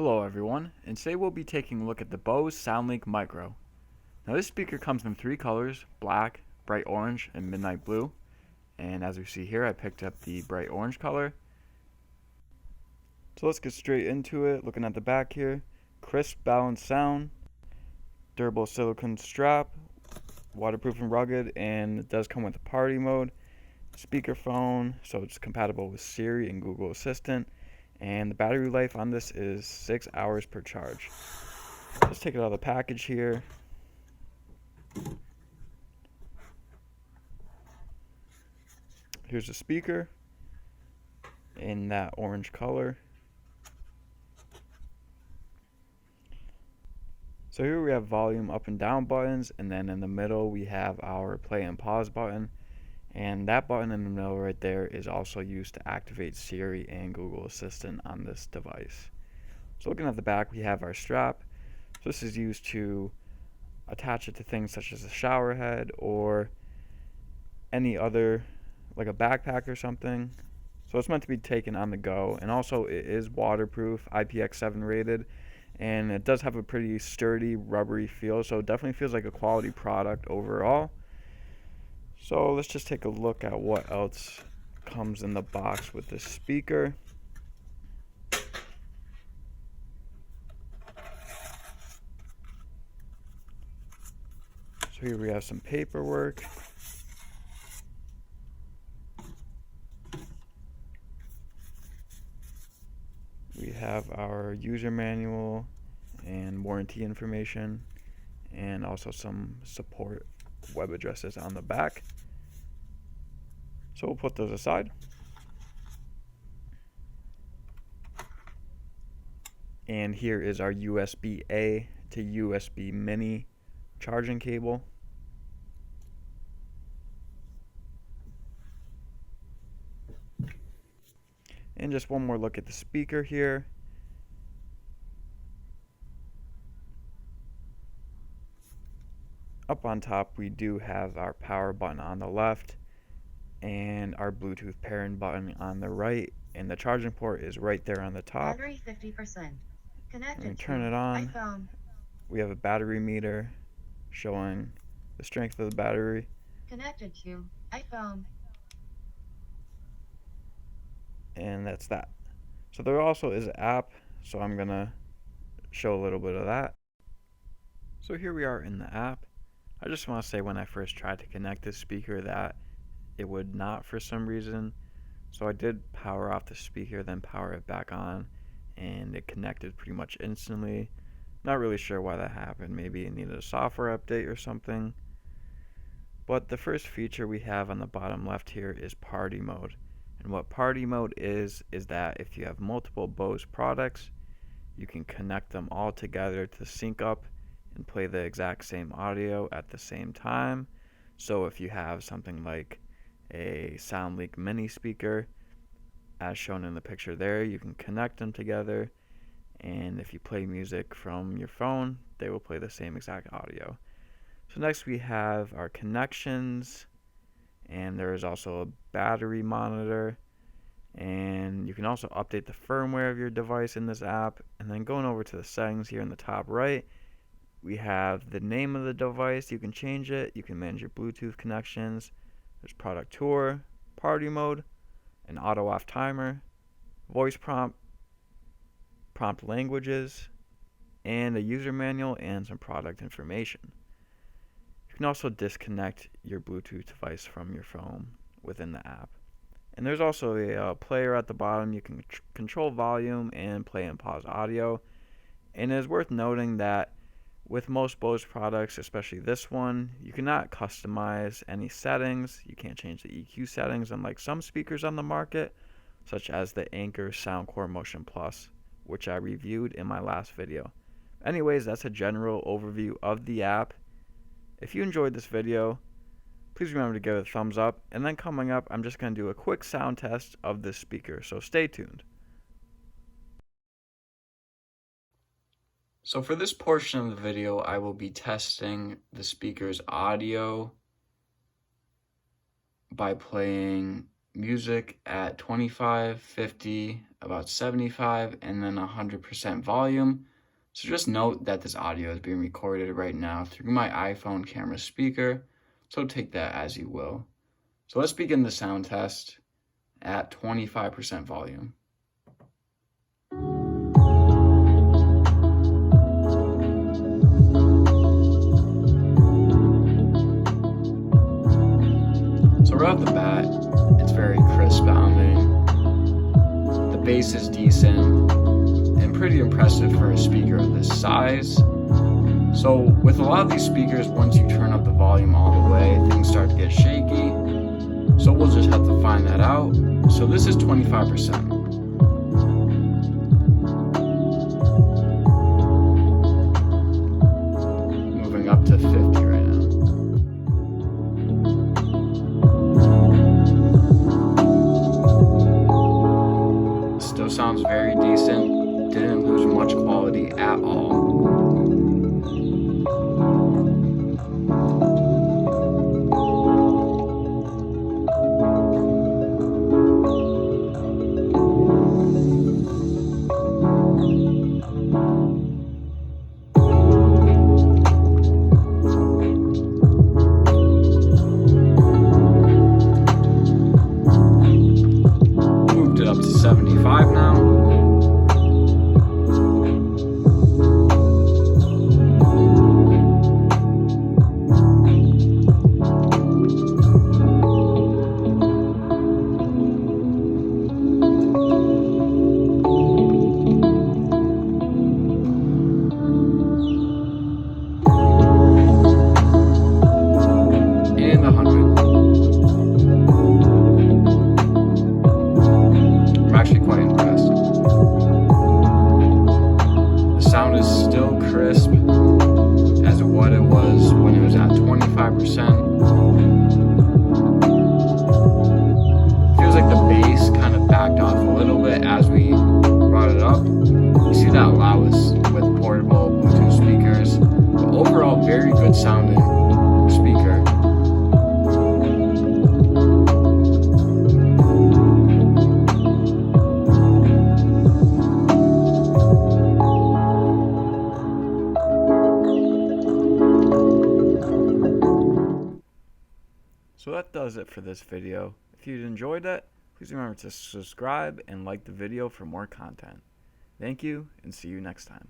Hello everyone, and today we'll be taking a look at the Bose SoundLink Micro. Now this speaker comes in three colors, black, bright orange, and midnight blue. And as we see here, I picked up the bright orange color. So let's get straight into it. Looking at the back here, crisp, balanced sound, durable silicone strap, waterproof and rugged, and it does come with a party mode, speakerphone, so it's compatible with Siri and Google Assistant. And the battery life on this is 6 hours per charge. Let's take it out of the package here. Here's the speaker in that orange color. So here we have volume up and down buttons, and then in the middle we have our play and pause button. And that button in the middle right there is also used to activate Siri and Google Assistant on this device. So looking at the back, we have our strap. So this is used to attach it to things such as a shower head or any other, like a backpack or something. So it's meant to be taken on the go. And also it is waterproof, IPX7 rated, and it does have a pretty sturdy, rubbery feel. So it definitely feels like a quality product overall. So let's just take a look at what else comes in the box with this speaker. So here we have some paperwork. We have our user manual and warranty information, and also some support web addresses on the back. So we'll put those aside. And here is our USB-A to USB mini charging cable. And just one more look at the speaker here. Up on top, we do have our power button on the left and our Bluetooth pairing button on the right, and the charging port is right there on the top. Battery 50%. Connected And turn it on. iPhone. We have a battery meter showing the strength of the battery. Connected to iPhone. And that's that. So there also is an app, so I'm gonna show a little bit of that. So here we are in the app. I just want to say, when I first tried to connect this speaker, that it would not for some reason. So I did power off the speaker, then power it back on, and it connected pretty much instantly. Not really sure why that happened. Maybe it needed a software update or something. But the first feature we have on the bottom left here is party mode. And what party mode is that if you have multiple Bose products, you can connect them all together to sync up and play the exact same audio at the same time. So if you have something like a SoundLink mini speaker, as shown in the picture there, you can connect them together, and if you play music from your phone, they will play the same exact audio. So next we have our connections, and there is also a battery monitor, and you can also update the firmware of your device in this app. And then going over to the settings here in the top right, we have the name of the device. You can change it. You can manage your Bluetooth connections. There's product tour, party mode, an auto off timer, voice prompt languages, and a user manual and some product information. You can also disconnect your Bluetooth device from your phone within the app. And there's also a player at the bottom. You can control volume and play and pause audio. And it is worth noting that with most Bose products, especially this one, you cannot customize any settings. You can't change the EQ settings, unlike some speakers on the market, such as the Anker Soundcore Motion Plus, which I reviewed in my last video. Anyways, that's a general overview of the app. If you enjoyed this video, please remember to give it a thumbs up. And then coming up, I'm just going to do a quick sound test of this speaker, so stay tuned. So for this portion of the video, I will be testing the speaker's audio by playing music at 25, 50, about 75, and then 100% volume. So just note that this audio is being recorded right now through my iPhone camera speaker, so take that as you will. So let's begin the sound test at 25% volume. So right off the bat, it's very crisp sounding. The bass is decent and pretty impressive for a speaker of this size. So with a lot of these speakers, once you turn up the volume all the way, things start to get shaky. So we'll just have to find that out. So this is 25%. Moving up to 50 right now. Still sounds very decent. Didn't lose much quality at all. Moved it up to 75 now. And 100. I'm actually quite impressed. The sound is still crisp as what it was when it was at 25%. Feels like the bass kind of backed off a little bit as we brought it up. You see that allows with portable Bluetooth speakers. But overall, very good sounding speaker. So that does it for this video. If you enjoyed it, please remember to subscribe and like the video for more content. Thank you, and see you next time.